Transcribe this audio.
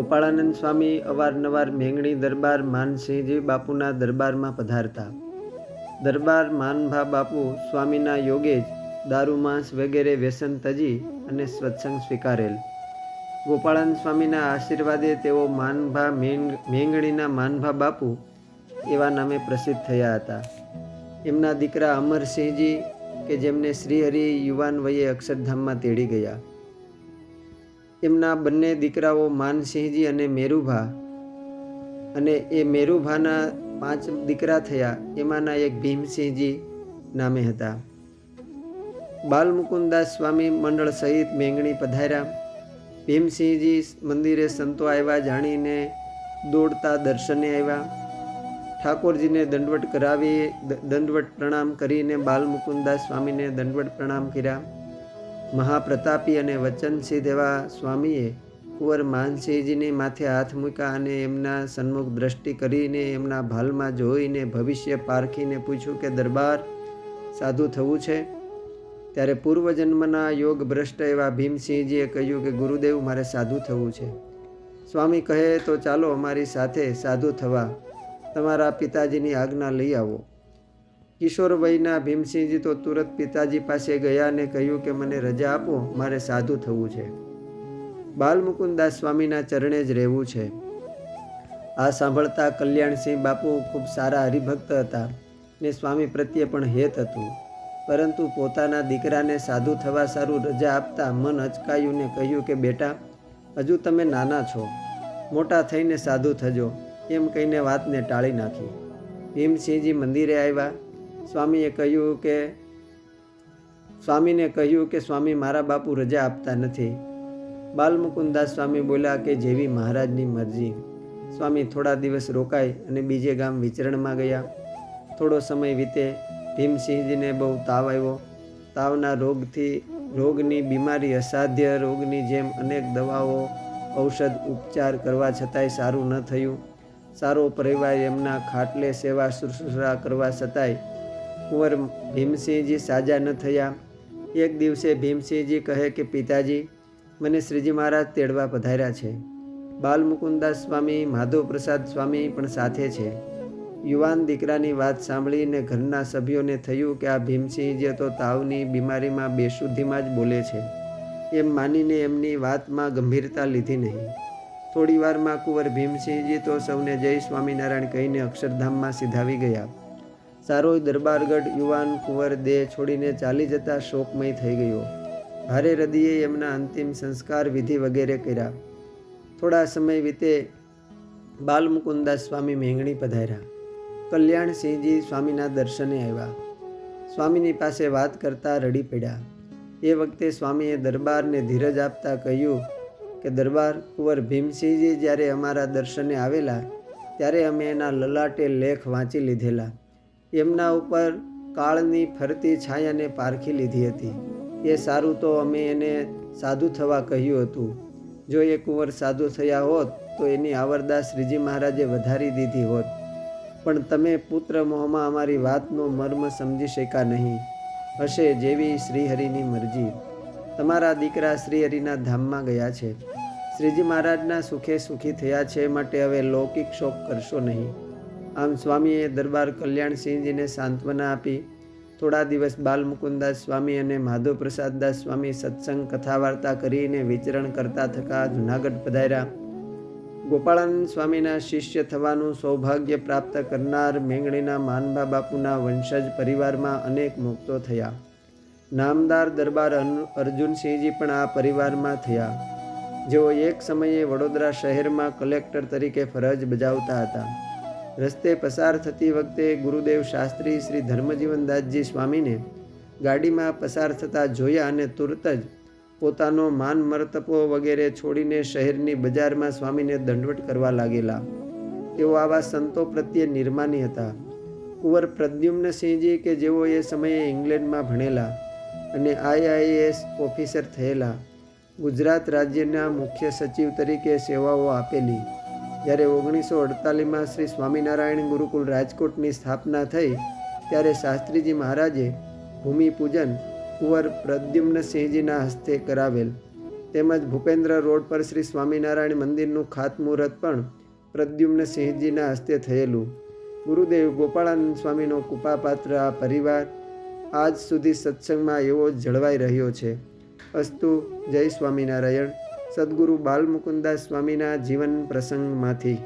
ગોપાળાનંદ સ્વામી અવારનવાર મેંગણી દરબાર માનસિંહજી બાપુના દરબારમાં પધારતા. દરબાર માનભા બાપુ સ્વામીના યોગે જ દારૂ માંસ વગેરે વ્યસન તજી અને સત્સંગ સ્વીકારેલ. ગોપાળાનંદ સ્વામીના આશીર્વાદે તેઓ માનભા મેંગણીના માનભા બાપુ એવા નામે પ્રસિદ્ધ થયા હતા. એમના દીકરા અમરસિંહજી કે જેમને શ્રીહરિ યુવાન વયે અક્ષરધામમાં તેડી ગયા. એમના બંને દીકરાઓ માનસિંહજી અને મેરુભા, અને એ મેરુભાના 5 દીકરા થયા. એમાંના એક ભીમસિંહજી નામે હતા. બાલમુકુદાસ સ્વામી મંડળ સહિત મેંગણી પધાર્યા. ભીમસિંહજી મંદિરે સંતો આવ્યા જાણીને દોડતા દર્શને આવ્યા. ઠાકોરજીને દંડવટ પ્રણામ કરીને બાલમુકુદાસ સ્વામીને દંડવટ પ્રણામ કર્યા. મહાપ્રતાપી અને વચનસિદ્ધ એવા સ્વામીએ કુંવર માનસિંહજીની માથે હાથ મૂક્યા અને એમના સન્મુખ દ્રષ્ટિ કરીને એમના ભાલમાં જોઈને ભવિષ્ય પારખીને પૂછ્યું કે દરબાર સાધુ થવું છે? ત્યારે પૂર્વજન્મના યોગ ભ્રષ્ટ એવા ભીમસિંહજીએ કહ્યું કે ગુરુદેવ મારે સાધુ થવું છે. સ્વામી કહે તો ચાલો અમારી સાથે સાધુ થવા, તમારા પિતાજીની આજ્ઞા લઈ આવો. કિશોર વયના ભીમસિંહજી તો તુરત પિતાજી પાસે ગયા અને કહ્યું કે મને રજા આપો, મારે સાધુ થવું છે, બાલમુકુદાસ સ્વામીના ચરણે જ રહેવું છે. આ સાંભળતા કલ્યાણસિંહ બાપુ ખૂબ સારા હરિભક્ત હતા ને સ્વામી પ્રત્યે પણ હેત હતું, પરંતુ પોતાના દીકરાને સાધુ થવા સારું રજા આપતા મન અચકાયું ને કહ્યું કે બેટા હજુ તમે નાના છો, મોટા થઈને સાધુ થજો, એમ કહીને વાતને ટાળી નાખી. ભીમસિંહજી મંદિરે આવ્યા. સ્વામીને કહ્યું કે સ્વામી મારા બાપુ રજા આપતા નથી. બાલમુકુદાસ સ્વામી બોલ્યા કે જેવી મહારાજની મરજી. સ્વામી થોડા દિવસ રોકાઈ અને બીજે ગામ વિચરણમાં ગયા. થોડો સમય વીતે. ભીમસિંહજીને બહુ તાવ આવ્યો. તાવના રોગની બીમારી અસાધ્ય રોગની જેમ અનેક દવાઓ ઔષધ ઉપચાર કરવા છતાંય સારું ન થયું. સારો પરિવાર એમના ખાટલે સેવા શુશ્રૂષા કરવા છતાંય કુંવર ભીમસિંહજી સાજા ન થયા. એક દિવસે ભીમસિંહજી કહે કે પિતાજી મને શ્રીજી મહારાજ તેડવા પધાર્યા છે. બાલમુકુદાસ સ્વામી માધવપ્રસાદ સ્વામી પણ સાથે છે. યુવાન દીકરાની વાત સાંભળીને ઘરના સભ્યોને થયું કે આ ભીમસિંહજી તો તાવની બીમારીમાં બેશુદ્ધિમાં જ બોલે છે, એમ માનીને એમની વાતમાં ગંભીરતા લીધી નહીં. થોડી વારમાં કુંવર ભીમસિંહજી તો સૌને જય સ્વામિનારાયણ કહીને અક્ષરધામમાં સીધાવી ગયા. સારો દરબારગઢ યુવાન કુંવર દેહ છોડીને ચાલી જતા શોકમય થઈ ગયો. ભારે હૃદયે એમના અંતિમ સંસ્કાર વિધિ વગેરે કર્યા. થોડા સમય વીતે. બાલમુકુદાસ સ્વામી મેંગણી પધાર્યા. કલ્યાણસિંહજી સ્વામીના દર્શને આવ્યા. સ્વામીની પાસે વાત કરતા રડી પડ્યા. એ વખતે સ્વામીએ દરબારને ધીરજ આપતા કહ્યું કે દરબાર કુંવર ભીમસિંહજી જ્યારે અમારા દર્શને આવેલા ત્યારે અમે એના લલાટે લેખ વાંચી લીધેલા. એમના ઉપર કાળની ફરતી છાયાને પારખી લીધી હતી. એ સારું તો અમે એને સાધુ થવા કહ્યું હતું. જો એ કુંવર સાધુ થયા હોત તો એની આવરદા શ્રીજી મહારાજે વધારી દીધી હોત, પણ તમે પુત્ર મોહમાં અમારી વાતનો મર્મ સમજી શક્યા નહીં. હશે જેવી શ્રીહરિની મરજી. તમારા દીકરા શ્રીહરિના ધામમાં ગયા છે. શ્રીજી મહારાજના સુખે સુખી થયા છે, માટે હવે લૌકિક શોક કરશો નહીં. આમ સ્વામીએ દરબાર કલ્યાણસિંહજીને સાંત્વના આપી. થોડા દિવસ બાલમુકુદાસ સ્વામી અને માધવપ્રસાદદાસ સ્વામી સત્સંગ કથા વાર્તા કરીને વિચરણ કરતા થકા જૂનાગઢ પધાર્યા. ગોપાળાનંદ સ્વામીના શિષ્ય થવાનું સૌભાગ્ય પ્રાપ્ત કરનાર મેંગણીના માનભા બાપુના વંશજ પરિવારમાં અનેક મુક્તો થયા. નામદાર દરબાર અર્જુનસિંહજી પણ આ પરિવારમાં થયા, જેઓ એક સમયે વડોદરા શહેરમાં કલેક્ટર તરીકે ફરજ બજાવતા હતા. રસ્તે પસાર થતી વખતે ગુરુદેવ શાસ્ત્રી શ્રી ધર્મજીવનદાસજી સ્વામીને ગાડીમાં પસાર થતા જોયા અને તુરત જ પોતાનો માન મર્તપો વગેરે છોડીને શહેરની બજારમાં સ્વામીને દંડવટ કરવા લાગેલા. તેઓ આવા સંતો પ્રત્યે નિર્માની હતા. કુંવર પ્રદ્યુમ્નસિંહજી કે જેઓ એ સમયે ઇંગ્લેન્ડમાં ભણેલા અને IAS ઓફિસર થયેલા, ગુજરાત રાજ્યના મુખ્ય સચિવ તરીકે સેવાઓ આપેલી. જ્યારે 1948માં શ્રી સ્વામિનારાયણ ગુરુકુળ રાજકોટની સ્થાપના થઈ ત્યારે શાસ્ત્રીજી મહારાજે ભૂમિપૂજન કુંવર પ્રદ્યુમ્નસિંહજીના હસ્તે કરાવેલ. તેમજ ભૂપેન્દ્ર રોડ પર શ્રી સ્વામિનારાયણ મંદિરનું ખાતમુહૂર્ત પણ પ્રદ્યુમ્નસિંહજીના હસ્તે થયેલું. ગુરુદેવ ગોપાળાનંદ સ્વામીનો કૃપાપાત્ર આ પરિવાર આજ સુધી સત્સંગમાં એવો જ જળવાઈ રહ્યો છે. અસ્તુ. જય સ્વામિનારાયણ. સદ્ગુરુ બાલમુકુદાસ સ્વામીના જીવન પ્રસંગમાંથી.